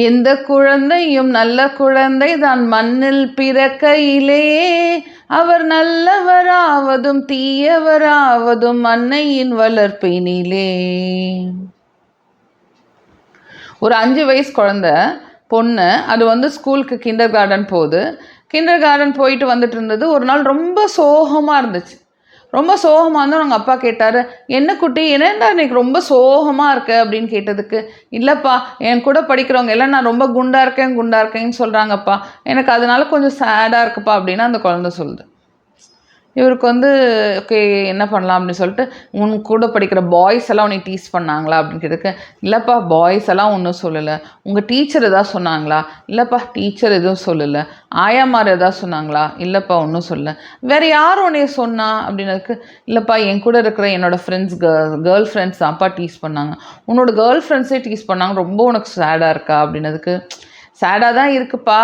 எந்த குழந்தையும் நல்ல குழந்தை தான் மண்ணில் பிறக்கையிலே அவர் நல்லவராவதும் தீயவராவதும் அன்னையின் வளர்ப்பினிலே. ஒரு 5 வயசு குழந்தை பொண்ணு, அது ஸ்கூலுக்கு கிண்டர் கார்டன் போகுது. கிண்டர் கார்டன் போயிட்டு வந்துட்டு இருந்தது. ஒரு நாள் ரொம்ப சோகமாக இருந்துச்சு. ரொம்ப சோகமாக இருந்தால் அவங்க அப்பா கேட்டார், என்ன குட்டி என்னடா இன்னைக்கு ரொம்ப சோகமாக இருக்க அப்படின்னு கேட்டதுக்கு, இல்லைப்பா என் கூட படிக்கிறவங்க எல்லாம் நான் ரொம்ப குண்டாக இருக்கேன்னு சொல்கிறாங்கப்பா, எனக்கு அதனால கொஞ்சம் சேடாக இருக்குப்பா அப்படின்னு அந்த குழந்தை சொல்லுது. இவருக்கு ஓகே என்ன பண்ணலாம் அப்படின்னு சொல்லிட்டு, உன் கூட படிக்கிற பாய்ஸ் எல்லாம் உன்னை டீஸ் பண்ணாங்களா அப்படின்னு கேட்டதுக்கு, இல்லைப்பா பாய்ஸ் எல்லாம் ஒன்றும் சொல்லலை. உங்கள் டீச்சர் எதாவது சொன்னாங்களா? இல்லைப்பா டீச்சர் எதுவும் சொல்லலை. ஆயாமார் எதாவது சொன்னாங்களா? இல்லைப்பா ஒன்றும் சொல்லலை. வேறு யார் உன்னைய சொன்னா அப்படின்னதுக்கு, இல்லைப்பா என் கூட இருக்கிற என்னோடய ஃப்ரெண்ட்ஸ் கேர்ள் ஃப்ரெண்ட்ஸ் தான்ப்பா டீஸ் பண்ணாங்க. உன்னோட கேர்ள் ஃப்ரெண்ட்ஸே டீஸ் பண்ணாங்க, ரொம்ப உனக்கு சேடாக இருக்கா அப்படின்னதுக்கு, சேடாக தான் இருக்குப்பா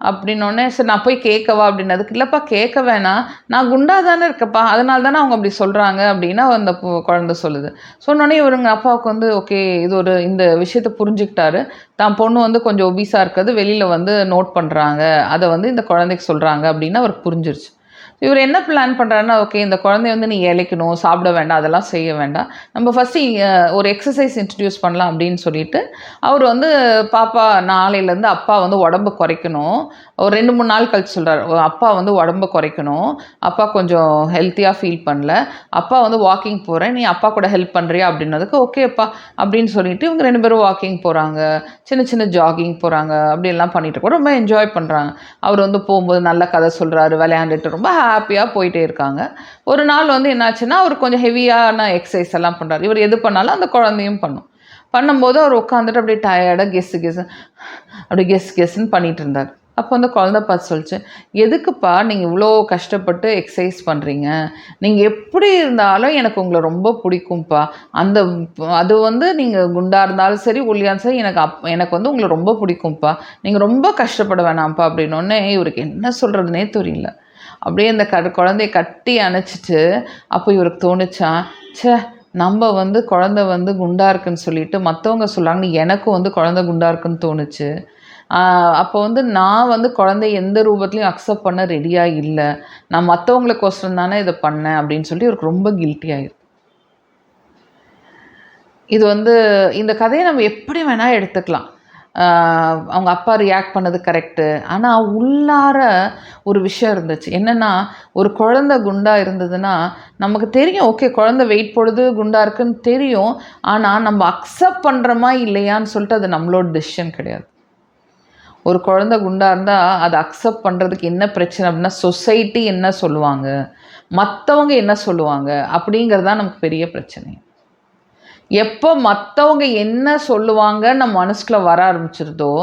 அப்படின்னோடனே, சரி நான் போய் கேட்கவா அப்படின்னதுக்கு, இல்லைப்பா கேட்க வேணாம், நான் குண்டாக தானே இருக்கப்பா, அதனால தானே அவங்க அப்படி சொல்கிறாங்க அப்படின்னு அந்த குழந்தை சொல்லுது. சொன்னோடனே இவருங்க அப்பாவுக்கு ஓகே இது இந்த விஷயத்தை புரிஞ்சுக்கிட்டாரு. தான் பொண்ணு கொஞ்சம் ஒபீஸாக இருக்கிறது வெளியில் நோட் பண்ணுறாங்க, அதை இந்த குழந்தைக்கு சொல்கிறாங்க அப்படின்னு அவருக்கு புரிஞ்சிருச்சு. இவர் என்ன பிளான் பண்ணுறாருன்னா, ஓகே இந்த குழந்தைய நீ இளைக்கணும், சாப்பிட வேண்டாம், அதெல்லாம் செய்ய வேண்டாம், நம்ம ஃபஸ்ட்டு ஒரு எக்ஸசைஸ் இன்ட்ரடியூஸ் பண்ணலாம் அப்படின்னு சொல்லிட்டு அவர் பாப்பா நாளையிலேருந்து அப்பா உடம்பு குறைக்கணும், ஒரு 2-3 நாள் கழிச்சு சொல்கிறார், அப்பா உடம்பு குறைக்கணும், அப்பா கொஞ்சம் ஹெல்த்தியாக ஃபீல் பண்ணல, அப்பா வாக்கிங் போகிறேன், நீ அப்பா கூட ஹெல்ப் பண்ணுறியா அப்படின்னதுக்கு, ஓகேப்பா அப்படின்னு சொல்லிட்டு இவங்க 2 பேரும் வாக்கிங் போகிறாங்க, சின்ன சின்ன ஜாகிங் போகிறாங்க, அப்படியெல்லாம் பண்ணிட்டு ரொம்ப என்ஜாய் பண்ணுறாங்க. அவர் போகும்போது நல்ல கதை சொல்கிறாரு, விளையாண்டுட்டு ரொம்ப ஹாப்பியாக போயிட்டே இருக்காங்க. ஒரு நாள் என்னாச்சுன்னா, அவர் கொஞ்சம் ஹெவியான எக்ஸசைஸ் எல்லாம் பண்ணுறாரு. இவர் எது பண்ணாலும் அந்த குழந்தையும் பண்ணும்போது அவர் உட்காந்துட்டு அப்படியே டயர்டாக கெஸ்ன்னு பண்ணிட்டு இருந்தார். அப்போ அந்த குழந்தை பார்த்து சொல்லிச்சு, எதுக்குப்பா நீங்கள் இவ்வளோ கஷ்டப்பட்டு எக்ஸசைஸ் பண்ணுறீங்க, நீங்கள் எப்படி இருந்தாலும் எனக்கு உங்களை ரொம்ப பிடிக்கும்ப்பா, அது நீங்கள் குண்டாக இருந்தாலும் சரி ஒல்லியாக இருந்தாலும் சரி எனக்கு உங்களை ரொம்ப பிடிக்கும்ப்பா, நீங்கள் ரொம்ப கஷ்டப்பட வேணாம்ப்பா அப்படின்னோடனே இவருக்கு என்ன சொல்கிறதுனே தெரியல. அப்படியே அந்த குழந்தைய கட்டி அணைச்சிட்டு அப்போ இவருக்கு தோணுச்சான், சே நம்ம குழந்தை குண்டாக இருக்குன்னு சொல்லிட்டு மற்றவங்க சொல்கிறாங்கன்னு எனக்கும் குழந்தை குண்டாக இருக்குன்னு தோணுச்சு. அப்போ நான் குழந்தைய எந்த ரூபத்துலையும் அக்செப்ட் பண்ண ரெடியாக இல்லை, நான் மற்றவங்களுக்கோசரம் தானே இதை பண்ணேன் அப்படின்னு சொல்லி இவருக்கு ரொம்ப கில்ட்டி ஆயிருக்கு. இது இந்த கதையை நம்ம எப்படி வேணால் எடுத்துக்கலாம். அவங்க அப்பா ரியாக்ட் பண்ணது கரெக்டு, ஆனால் உள்ளார ஒரு விஷயம் இருந்துச்சு. என்னென்னா, ஒரு குழந்தை குண்டாக இருந்ததுன்னா நமக்கு தெரியும், ஓகே குழந்தை வெயிட் போடுது குண்டாக இருக்குன்னு தெரியும், ஆனால் நம்ம அக்செப்ட் பண்ணுறோமா இல்லையான்னு சொல்லிட்டு அது நம்மளோட டெசிஷன் கிடையாது. ஒரு குழந்தை குண்டாக இருந்தால் அதை அக்செப்ட் பண்ணுறதுக்கு என்ன பிரச்சனை அப்படின்னா, சொசைட்டி என்ன சொல்லுவாங்க, மற்றவங்க என்ன சொல்லுவாங்க அப்படிங்கிறதான் நமக்கு பெரிய பிரச்சனை. எப்போ மற்றவங்க என்ன சொல்லுவாங்க நம்ம மனசுக்குள்ளே வர ஆரம்பிச்சிருதோ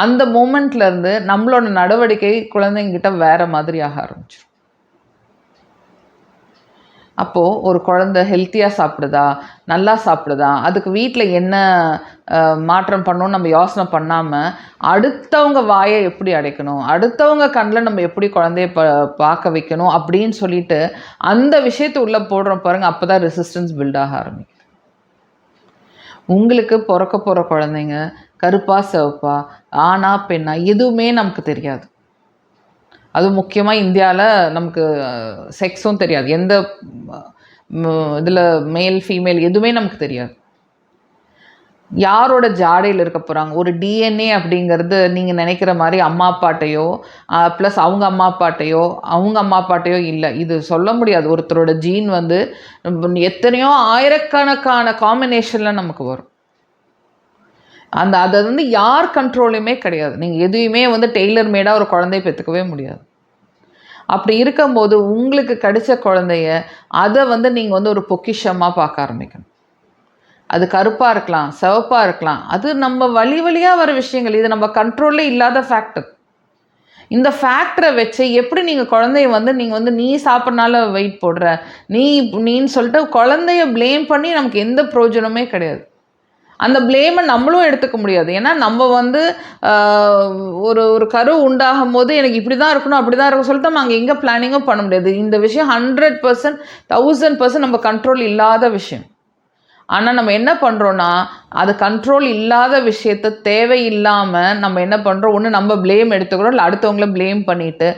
அந்த மூமெண்ட்லேருந்து நம்மளோட நடவடிக்கை குழந்தைங்கிட்ட வேறு மாதிரி ஆக ஆரம்பிச்சிடும். அப்போது ஒரு குழந்தை ஹெல்த்தியாக சாப்பிடுதா, நல்லா சாப்பிடுதா, அதுக்கு வீட்டில் என்ன மாற்றம் பண்ணணும்னு நம்ம யோசனை பண்ணாமல் அடுத்தவங்க வாயை எப்படி அடைக்கணும், அடுத்தவங்க கண்ணில் நம்ம எப்படி குழந்தைய பார்க்க வைக்கணும் அப்படின்னு சொல்லிட்டு அந்த விஷயத்தை உள்ளே போடுறோம் பாருங்கள், அப்போ தான் ரெசிஸ்டன்ஸ் பில்ட் ஆக ஆரம்பிக்கும். உங்களுக்கு பிறக்க போகிற குழந்தைங்க கருப்பா சிவப்பா ஆணா பெண்ணா எதுவுமே நமக்கு தெரியாது. அது முக்கியமாக இந்தியாவில் நமக்கு செக்ஸும் தெரியாது, எந்த இதில் மேல் ஃபீமேல் எதுவுமே நமக்கு தெரியாது. யாரோட ஜாடையில் இருக்க போகிறாங்க, ஒரு டிஎன்ஏ அப்படிங்கிறது நீங்கள் நினைக்கிற மாதிரி அம்மா அப்பாட்டையோ ப்ளஸ் அவங்க அம்மா அப்பாட்டையோ இல்லை. இது சொல்ல முடியாது. ஒருத்தரோட ஜீன் எத்தனையோ ஆயிரக்கணக்கான காம்பினேஷனில் நமக்கு வரும். அதை யார் கண்ட்ரோலுமே கிடையாது. நீங்கள் எதுவுமே டெய்லர் மேடாக ஒரு குழந்தைய பெற்றுக்கவே முடியாது. அப்படி இருக்கும்போது உங்களுக்கு கிடைச்ச குழந்தைய அதை நீங்கள் ஒரு பொக்கிஷமாக பார்க்க ஆரம்பிக்கணும். அது கருப்பாக இருக்கலாம், சிவப்பாக இருக்கலாம், அது நம்ம வழியாக வர விஷயங்கள், இது நம்ம கண்ட்ரோலில் இல்லாத ஃபேக்டர். இந்த ஃபேக்டரை வச்சு எப்படி நீங்கள் குழந்தைய நீங்கள் நீ சாப்பிட்றனால வெயிட் போடுற, நீன்னு சொல்லிட்டு குழந்தைய ப்ளேம் பண்ணி நமக்கு எந்த பிரயோஜனமே கிடையாது. அந்த ப்ளேமை நம்மளும் எடுத்துக்க முடியாது. ஏன்னா நம்ம ஒரு கரு உண்டாகும் போது எனக்கு இப்படி தான் இருக்கணும் அப்படி தான் இருக்கும் சொல்லிட்டு நம்ம அங்கே எங்கே பிளானிங்கும் பண்ண முடியாது. இந்த விஷயம் 100% 1000% நம்ம கண்ட்ரோல் இல்லாத விஷயம். ஆனால் நம்ம என்ன பண்ணுறோன்னா அது கண்ட்ரோல் இல்லாத விஷயத்த தேவையில்லாமல் நம்ம என்ன பண்ணுறோம், ஒன்று நம்ம ப்ளேம் எடுத்துக்கிறோம், இல்லை அடுத்தவங்கள ப்ளேம் பண்ணிவிட்டு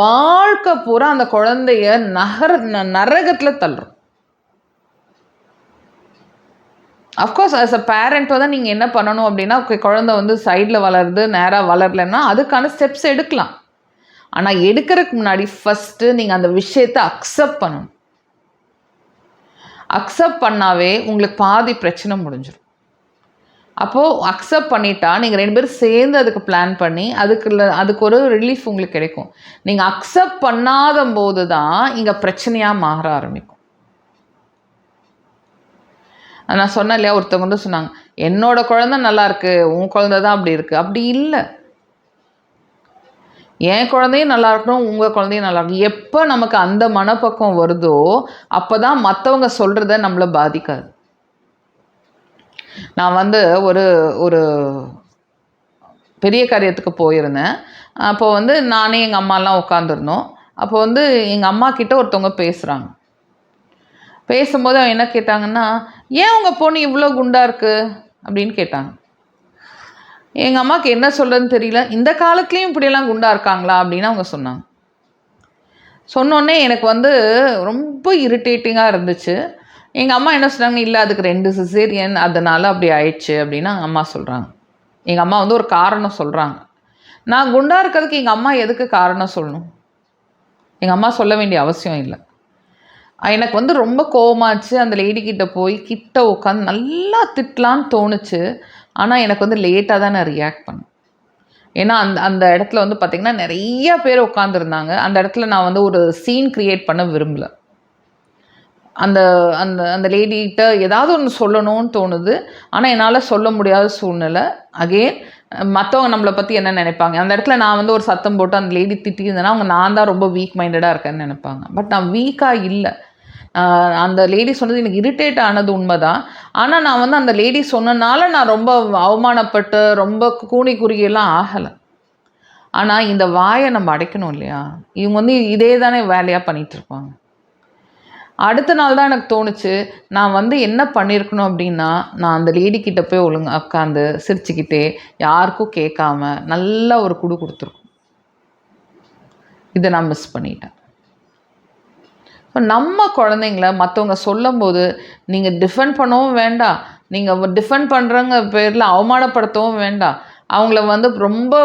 வாழ்க்கை பூரா அந்த குழந்தைய நரகத்தில் தள்ளுறோம். அஃப்கோர்ஸ் ஆஸ் அ பேரண்ட் தான் நீங்கள் என்ன பண்ணணும் அப்படின்னா, குழந்தை வந்து சைடில் வளருது, நேராக வளரலைன்னா அதுக்கான ஸ்டெப்ஸ் எடுக்கலாம். ஆனால் எடுக்கிறதுக்கு முன்னாடி ஃபஸ்ட்டு நீங்கள் அந்த விஷயத்தை அக்செப்ட் பண்ணணும். அக்செப்ட் பண்ணாவே உங்களுக்கு பாதி பிரச்சனை முடிஞ்சிடும். அப்போது அக்செப்ட் பண்ணிட்டா நீங்கள் 2 பேரும் சேர்ந்து அதுக்கு பிளான் பண்ணி அதுக்கு ஒரு ரிலீஃப் உங்களுக்கு கிடைக்கும். நீங்கள் அக்செப்ட் பண்ணாத போது தான் இங்கே பிரச்சனையாக மாற ஆரம்பிக்கும். நான் சொன்னேன் இல்லையா, ஒருத்தவங்க வந்து சொன்னாங்க, என்னோட குழந்தை நல்லா இருக்கு, உன் குழந்தை தான் அப்படி இருக்கு. அப்படி இல்லை, என் குழந்தையும் நல்லா இருக்கணும், உங்கள் குழந்தையும் நல்லா இருக்கணும். எப்போ நமக்கு அந்த மனப்பக்குவம் வருதோ அப்போ தான் மற்றவங்க சொல்கிறத நம்மளை பாதிக்காது. நான் வந்து ஒரு ஒரு பெரிய காரியத்துக்கு போயிருந்தேன். அப்போ வந்து நானே எங்கள் அம்மாலாம் உட்காந்துருந்தோம். அப்போ வந்து எங்கள் அம்மா கிட்ட ஒருத்தவங்க பேசுகிறாங்க. பேசும்போது அவன் என்ன கேட்டாங்கன்னா, ஏன் உங்கள் பொண்ணு இவ்வளோ குண்டாக இருக்குது அப்படின்னு கேட்டாங்க. எங்கள் அம்மாவுக்கு என்ன சொல்கிறதுன்னு தெரியல. இந்த காலத்துலேயும் இப்படியெல்லாம் குண்டாக இருக்காங்களா அப்படின்னு அவங்க சொன்னாங்க. சொன்னோடனே எனக்கு வந்து ரொம்ப இரிட்டேட்டிங்காக இருந்துச்சு. எங்கள் அம்மா என்ன சொன்னாங்க, இல்லை அதுக்கு 2 சிசேரியன் அதனால் அப்படி ஆயிடுச்சு அப்படின்னு அம்மா சொல்கிறாங்க. எங்கள் அம்மா வந்து ஒரு காரணம் சொல்கிறாங்க. நான் குண்டாக இருக்கிறதுக்கு எங்கள் அம்மா எதுக்கு காரணம் சொல்லணும்? எங்கள் அம்மா சொல்ல வேண்டிய அவசியம் இல்லை. எனக்கு வந்து ரொம்ப கோவமாச்சு. அந்த லேடிக்கிட்ட போய் கிட்ட உட்காந்து நல்லா திட்டலான்னு தோணுச்சு. ஆனால் எனக்கு வந்து லேட்டாக தான் நான் ரியாக்ட் பண்ணேன். ஏன்னா அந்த இடத்துல வந்து பார்த்திங்கன்னா நிறைய பேர் உட்காந்துருந்தாங்க. அந்த இடத்துல நான் வந்து ஒரு சீன் க்ரியேட் பண்ண விரும்பலை. அந்த அந்த அந்த லேடிகிட்ட ஏதாவது ஒன்று சொல்லணும்னு தோணுது. ஆனால் என்னால் சொல்ல முடியாத சூழ்நிலை. அகெயின் மற்றவங்க நம்மளை பற்றி என்ன நினைப்பாங்க, அந்த இடத்துல நான் வந்து ஒரு சத்தம் போட்டு அந்த லேடி திட்டியிருந்தேன்னா அவங்க நான் தான் ரொம்ப வீக் மைண்டடாக இருக்கேன்னு நினைப்பாங்க. பட் நான் வீக்காக இல்லை. அந்த லேடி சொன்னது எனக்கு இரிட்டேட் ஆனது உண்மைதான். ஆனால் நான் வந்து அந்த லேடி சொன்னனால நான் ரொம்ப அவமானப்பட்டு ரொம்ப கூனி குறுகியெல்லாம் ஆகலை. ஆனால் இந்த வாயை நம்ம அடைக்கணும் இல்லையா? இவங்க வந்து இதே தானே வேலையாக பண்ணிகிட்ருப்பாங்க. அடுத்த நாள் தான் எனக்கு தோணுச்சு, நான் வந்து என்ன பண்ணியிருக்கணும் அப்படின்னா, நான் அந்த லேடிக்கிட்ட போய் ஒழுங்காக உட்காந்து சிரிச்சுக்கிட்டே யாருக்கும் கேட்காம நல்லா ஒரு குடு கொடுத்துருக்கோம். இதை நான் மிஸ் பண்ணிட்டேன். ஸோ நம்ம குழந்தைங்கள மற்றவங்க சொல்லும்போது நீங்கள் டிஃபெண்ட் பண்ணவும் வேண்டாம், நீங்கள் டிஃபெண்ட் பண்ணுறங்க பேரில் அவமானப்படுத்தவும் வேண்டாம், அவங்கள வந்து ரொம்ப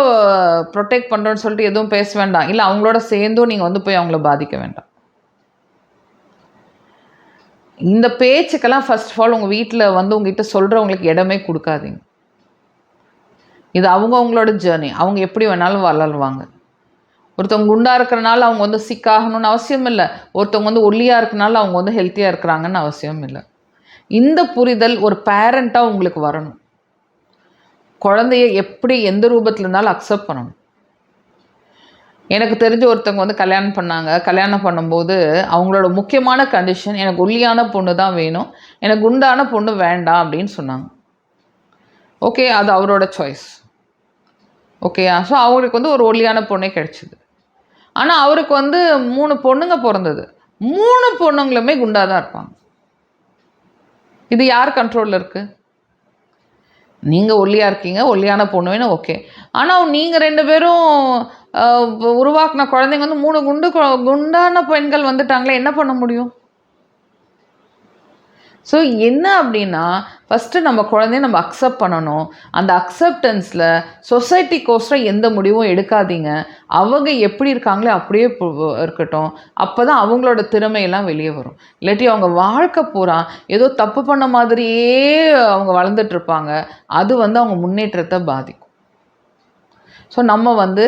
ப்ரொடெக்ட் பண்ணுறோன்னு சொல்லிட்டு எதுவும் பேச வேண்டாம், இல்லை அவங்களோட சேர்ந்தும் நீங்கள் வந்து போய் அவங்கள பாதிக்க வேண்டாம். இந்த பேச்சுக்கெல்லாம் ஃபர்ஸ்ட் ஆஃப் ஆல் உங்கள் வீட்டில் வந்து உங்ககிட்ட சொல்கிறவங்களுக்கு இடமே கொடுக்காதீங்க. இது அவங்களோட ஜேர்னி. அவங்க எப்படி வேணாலும் வளருவாங்க. ஒருத்தவங்க குண்டாக இருக்கிறனால அவங்க வந்து சிக்காகணும்னு அவசியம் இல்லை. ஒருத்தவங்க வந்து ஒல்லியாக இருக்கிறனால அவங்க வந்து ஹெல்த்தியாக இருக்கிறாங்கன்னு அவசியம் இல்லை. இந்த புரிதல் ஒரு பேரண்ட்டாக உங்களுக்கு வரணும். குழந்தைய எப்படி எந்த ரூபத்தில் இருந்தாலும் அக்செப்ட் பண்ணணும். எனக்கு தெரிஞ்ச ஒருத்தவங்க வந்து கல்யாணம் பண்ணாங்க. கல்யாணம் பண்ணும்போது அவங்களோட முக்கியமான கண்டிஷன், எனக்கு ஒல்லியான பொண்ணு தான் வேணும், எனக்கு குண்டான பொண்ணு வேண்டாம் அப்படின்னு சொன்னாங்க. ஓகே, அது அவரோட சாய்ஸ். ஓகேயா? ஸோ அவருக்கு வந்து ஒரு ஒல்லியான பொண்ணே கிடச்சிது. ஆனால் அவருக்கு வந்து 3 பொண்ணுங்க பிறந்தது. 3 பொண்ணுங்களுமே குண்டாக தான் இருப்பாங்க. இது யார் கண்ட்ரோலில் இருக்குது? நீங்கள் ஒல்லியாக இருக்கீங்க, ஒல்லியான பொண்ணு வேணும், ஓகே. ஆனால் நீங்கள் 2 பேரும் உருவாக்கின குழந்தைங்க வந்து 3 குண்டான பெண்கள் வந்துட்டாங்களே, என்ன பண்ண முடியும்? ஸோ என்ன அப்படின்னா, ஃபஸ்ட்டு நம்ம குழந்தைய நம்ம அக்செப்ட் பண்ணணும். அந்த அக்செப்டன்ஸில் சொசைட்டிக்கோசரம் எந்த முடிவும் எடுக்காதீங்க. அவங்க எப்படி இருக்காங்களோ அப்படியே இருக்கட்டும். அப்போ தான் அவங்களோட திறமையெல்லாம் வெளியே வரும். இல்லாட்டி அவங்க வாழ்க்கை பூரா ஏதோ தப்பு பண்ண மாதிரியே அவங்க வளர்ந்துட்டுருப்பாங்க. அது வந்து அவங்க முன்னேற்றத்தை பாதிக்கும். ஸோ நம்ம வந்து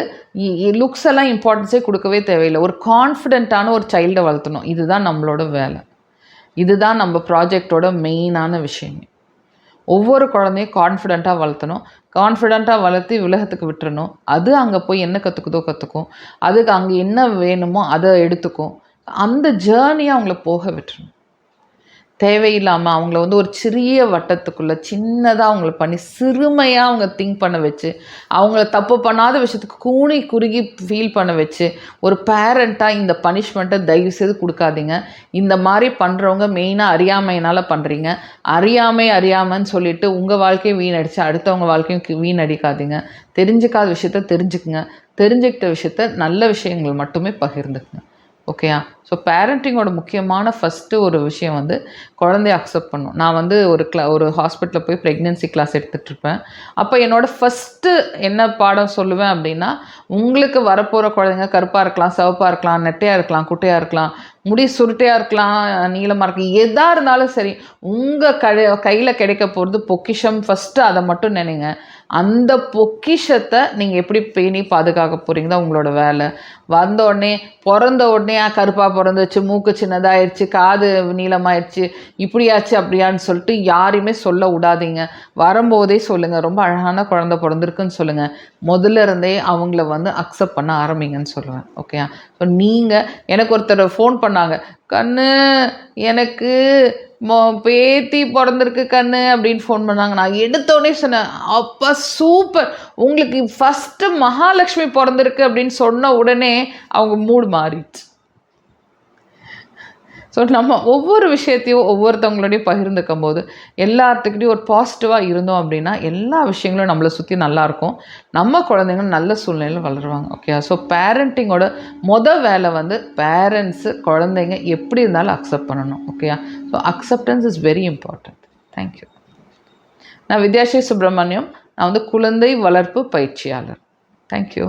லுக்ஸ் எல்லாம் இம்பார்ட்டன்ஸே கொடுக்கவே தேவையில்லை. ஒரு கான்ஃபிடென்ட்டான ஒரு சைல்டை வளர்த்தணும். இதுதான் நம்மளோட வேலை. இதுதான் நம்ம ப்ராஜெக்டோட மெயினான விஷயமே. ஒவ்வொரு குழந்தையும் கான்ஃபிடெண்ட்டாக வளர்த்தணும். கான்ஃபிடெண்ட்டாக வளர்த்து உலகத்துக்கு விட்டுறணும். அது அங்கே போய் என்ன கற்றுக்குதோ கற்றுக்கும். அதுக்கு அங்கே என்ன வேணுமோ அதை எடுத்துக்கும். அந்த ஜேர்னியை அவங்கள போக விட்டுறணும். தேவையில்லாமல் அவங்கள வந்து ஒரு சிறிய வட்டத்துக்குள்ளே சின்னதாக அவங்கள பண்ணி சிறுமையாக அவங்க திங்க் பண்ண வச்சு, அவங்கள தப்பு பண்ணாத விஷயத்துக்கு கூனி குறுகி ஃபீல் பண்ண வச்சு, ஒரு பேரண்ட்டாக இந்த பனிஷ்மெண்ட்டை தயவுசெய்து கொடுக்காதீங்க. இந்த மாதிரி பண்ணுறவங்க மெயினாக அறியாமையினால் பண்ணுறீங்க. அறியாமைன்னு சொல்லிட்டு உங்கள் வாழ்க்கையை வீணடிச்சு அடுத்தவங்க வாழ்க்கையும் வீணடிக்காதீங்க. தெரிஞ்சுக்காத விஷயத்த தெரிஞ்சுக்குங்க. தெரிஞ்சுக்கிட்ட விஷயத்த நல்ல விஷயங்கள் மட்டுமே பகிர்ந்துக்குங்க. ஓகேயா? ஸோ பேரண்டிங்கோட முக்கியமான ஃபஸ்ட்டு ஒரு விஷயம் வந்து குழந்தைய அக்செப்ட் பண்ணும். நான் வந்து ஒரு ஹாஸ்பிட்டலில் போய் ப்ரெக்னென்சி கிளாஸ் எடுத்துகிட்ருப்பேன். அப்போ என்னோடய ஃபஸ்ட்டு என்ன பாடம் சொல்லுவேன் அப்படின்னா, உங்களுக்கு வரப்போகிற குழந்தைங்க கருப்பாக இருக்கலாம், சிவப்பாக இருக்கலாம், நெட்டையாக இருக்கலாம், குட்டையாக இருக்கலாம், முடி சுருட்டையாக இருக்கலாம், நீளமாக இருக்கலாம், எதாக இருந்தாலும் சரி, உங்கள் கையில் கிடைக்க போகிறது பொக்கிஷம். ஃபஸ்ட்டு அதை மட்டும் நினைங்க. அந்த பொக்கிஷத்தை நீங்கள் எப்படி பேணி பாதுகாக்க போகிறீங்க தான் உங்களோட வேலை. பிறந்த உடனே கருப்பாக பிறந்துச்சு, மூக்கு சின்னதாகிடுச்சு, காது நீளமாகிடுச்சு, இப்படியாச்சு அப்படியான்னு சொல்லிட்டு யாரையுமே சொல்ல விடாதீங்க. வரும்போதே சொல்லுங்கள், ரொம்ப அழகான குழந்தை பிறந்திருக்குன்னு சொல்லுங்கள். முதல்ல இருந்தே அவங்கள வந்து அக்செப்ட் பண்ண ஆரம்பிங்கன்னு சொல்லுவேன். ஓகேயா? ஸோ நீங்கள் எனக்கு ஒருத்தர் ஃபோன் பண்ணாங்க, கண்ணு எனக்கு பேத்தி பிறந்திருக்கு கண்ணு அப்படின்னு ஃபோன் பண்ணாங்க. நான் எடுத்தோடனே சொன்னேன், அப்பா சூப்பர், உங்களுக்கு ஃபஸ்ட்டு மகாலட்சுமி பிறந்திருக்கு அப்படின்னு சொன்ன உடனே அவங்க மூடு மாறிடுச்சு. ஸோ நம்ம ஒவ்வொரு விஷயத்தையும் ஒவ்வொருத்தவங்களோடையும் பகிர்ந்துக்கும் போது எல்லாத்துக்கிட்டையும் ஒரு பாசிட்டிவாக இருந்தோம் அப்படின்னா எல்லா விஷயங்களும் நம்மளை சுற்றி நல்லாயிருக்கும். நம்ம குழந்தைங்க நல்ல சூழ்நிலையில் வளருவாங்க. ஓகே? ஸோ பேரண்டிங்கோட வேலை வந்து பேரண்ட்ஸு குழந்தைங்க எப்படி இருந்தாலும் அக்செப்ட் பண்ணணும். ஓகேயா? So acceptance is very important. Thank you. நான் வித்யாஸ்ரீ சுப்ரமணியம். நான் வந்து குழந்தை வளர்ப்பு பயிற்சியாளர். தேங்க்யூ.